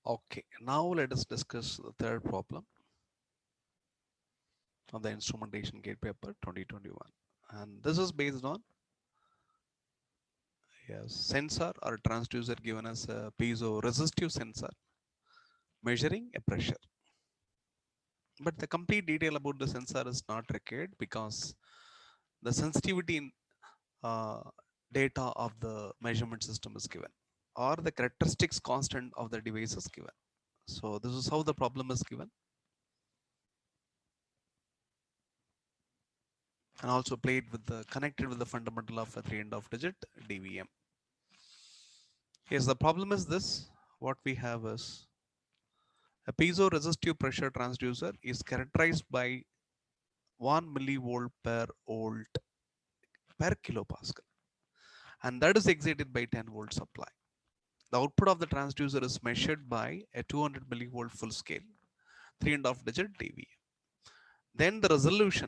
Okay, now let us discuss the third problem of the instrumentation gate paper 2021. And this is based on a sensor or transducer given as a piezo resistive sensor measuring a pressure. But the complete detail about the sensor is not required because the sensitivity in uh, data of the measurement system is given or the characteristics constant of the device is given. So this is how the problem is given and also played with the connected with the fundamental of a 3.5 digit DVM. Yes, the problem is this. What we have is a piezo-resistive pressure transducer is characterized by 1 millivolt per volt per kilopascal, and that is excited by 10 volt supply. The output of the transducer is measured by a 200 millivolt full scale, 3.5 digit dVm. Then the resolution,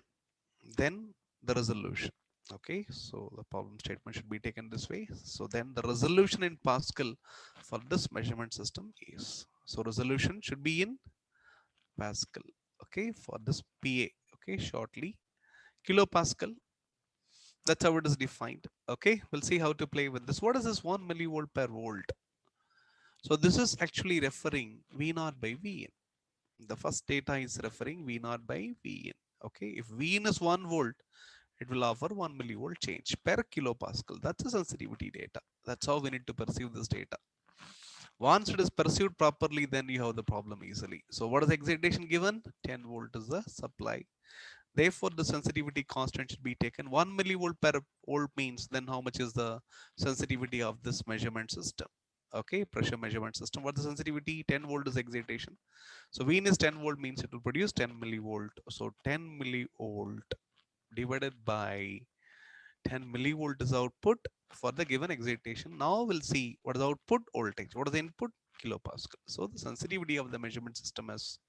then the resolution. Okay, so the problem statement should be taken this way. So then the resolution in Pascal for this measurement system is, so resolution should be in Pascal. Okay, for this PA. Okay, shortly kilopascal. That's how it is defined. Okay, we'll see how to play with this. What is this 1 millivolt per volt? So this is actually referring V naught by Vn. The first data is referring V naught by Vn. Okay, if Vn is 1 volt, it will offer 1 millivolt change per kilopascal. That's the sensitivity data. That's how we need to perceive this data. Once it is perceived properly, then you have the problem easily. So what is the excitation given? 10 volt is the supply. Therefore, the sensitivity constant should be taken. 1 millivolt per volt means then how much is the sensitivity of this measurement system? Okay, pressure measurement system. What is the sensitivity? 10 volt is excitation. So V in is 10 volt means it will produce 10 millivolt. So 10 millivolt divided by 10 millivolt is output for the given excitation. Now we'll see what is the output voltage. What is the input? Kilopascal. So the sensitivity of the measurement system is,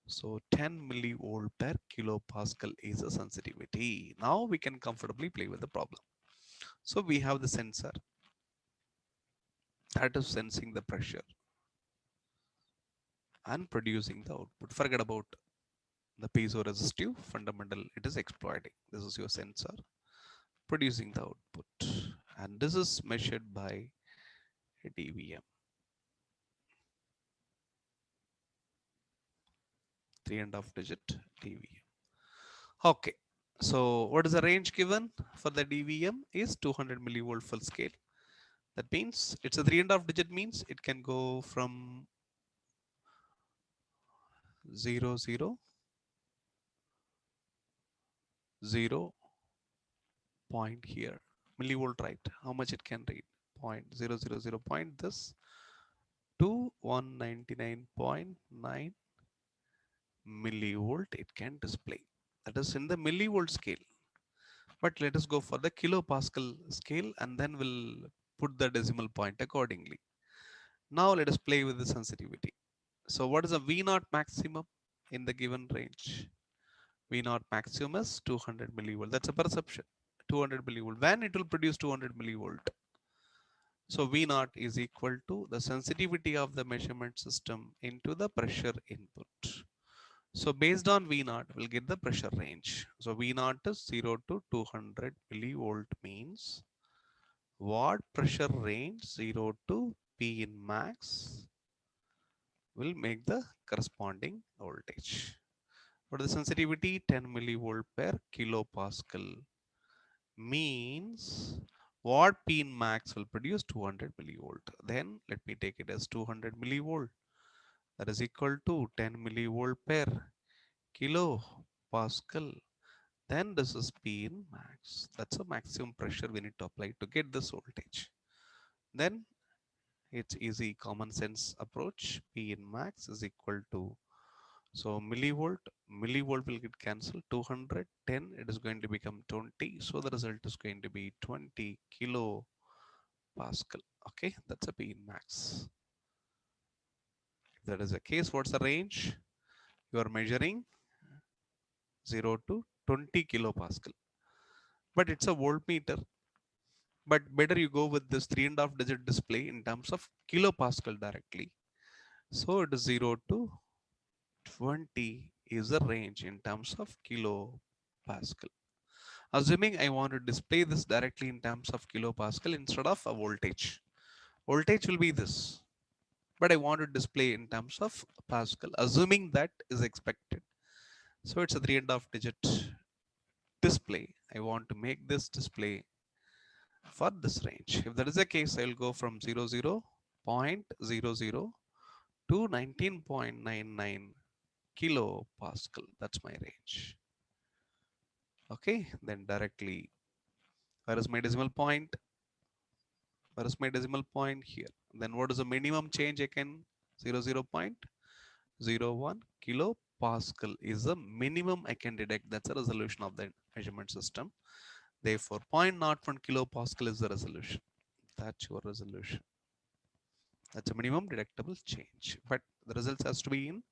so 10 millivolt per kilopascal is a sensitivity. Now we can comfortably play with the problem. So we have the sensor that is sensing the pressure and producing the output. Forget about the piezo-resistive fundamental. It is exploiting. This is your sensor producing the output. And this is measured by a DVM, 3.5 digit DVM. Okay. So what is the range given for the DVM is 200 millivolt full scale. That means it's a 3.5 digit means it can go from 0, 0, 0 point here. Millivolt, right? How much it can read? 0.000 point this to 199.9 millivolt it can display. That is in the millivolt scale. But let us go for the kilopascal scale and then we'll put the decimal point accordingly. Now let us play with the sensitivity. So what is a V naught maximum in the given range? V naught maximum is 200 millivolt. That's a perception. 200 millivolt. When it will produce 200 millivolt? So V naught is equal to the sensitivity of the measurement system into the pressure input. So based on V naught, we'll get the pressure range. So V naught is 0 to 200 millivolt means what pressure range 0 to P in max will make the corresponding voltage. What is the sensitivity? 10 millivolt per kilopascal means what P in max will produce 200 millivolt. Then let me take it as 200 millivolt. That is equal to 10 millivolt per kilopascal. Then this is P in max. That's a maximum pressure we need to apply to get this voltage. Then it's easy common sense approach. P in max is equal to, so millivolt will get cancelled. 210, it is going to become 20. So the result is going to be 20 kilo Pascal. Okay, that's a P in max. If that is the case, what's the range? You are measuring 0 to 20 kilopascal. But it's a voltmeter. But better you go with this 3.5 digit display in terms of kilopascal directly. So it is 0 to 20 is the range in terms of kilopascal. Assuming I want to display this directly in terms of kilopascal instead of a voltage. Voltage will be this, but I want to display in terms of Pascal, assuming that is expected. So it's a 3.5 digit display. I want to make this display for this range. If that is the case, I will go from 00.00 to 19.99 kilopascal. That's my range. Okay, then directly, where is my decimal point? Where is my decimal point? Here. Then what is the minimum change I can? 00.01 kilopascal is the minimum I can detect. That's the resolution of the measurement system. Therefore, 0.01 kilopascal is the resolution. That's your resolution. That's a minimum detectable change. But the result has to be in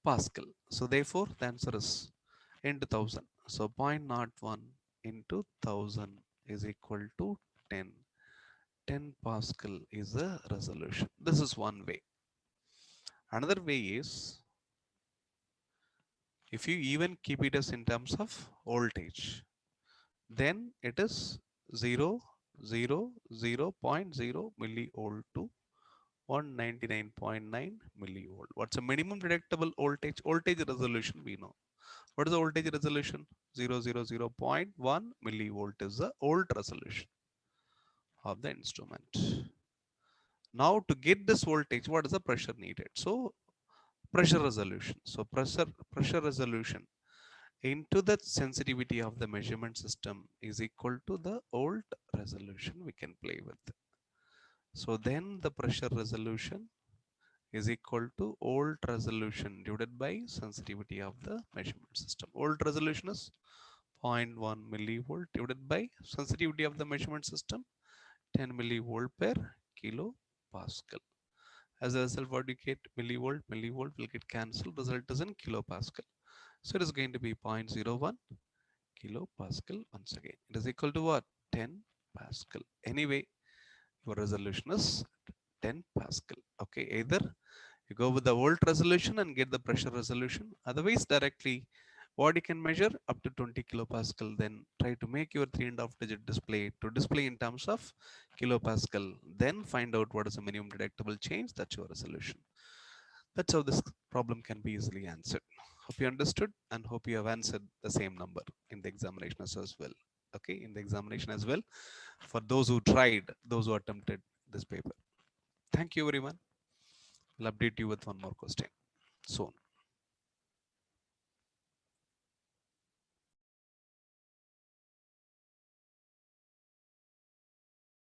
Pascal. So therefore, the answer is into 1000. So zero point zero 0.01 into 1000 is equal to 10. 10 Pascal is the resolution. This is one way. Another way is if you even keep it as in terms of voltage, then it is 0, 0, 0.0 millivolt to 199.9 millivolt. What's a minimum detectable voltage? Voltage resolution we know. What is the voltage resolution? 0.1 millivolt is the old resolution of the instrument. Now to get this voltage, what is the pressure needed? So pressure resolution. So pressure resolution into the sensitivity of the measurement system is equal to the old resolution we can play with. So then the pressure resolution is equal to old resolution divided by sensitivity of the measurement system. Old resolution is 0.1 millivolt divided by sensitivity of the measurement system 10 millivolt per kilopascal. As a result, what you get? Millivolt will get cancelled. Result is in kilopascal. So it is going to be 0.01 kilopascal once again. It is equal to what? 10 Pascal. Anyway, your resolution is 10 Pascal. Okay, either you go with the volt resolution and get the pressure resolution. Otherwise, directly what you can measure up to 20 kilopascal. Then try to make your 3.5 digit display to display in terms of kilopascal. Then find out what is the minimum detectable change. That's your resolution. That's how this problem can be easily answered. Hope you understood and hope you have answered the same number in the examination as well. Okay, in the examination as well for those who tried, those who attempted this paper. Thank you everyone. We'll update you with one more question soon.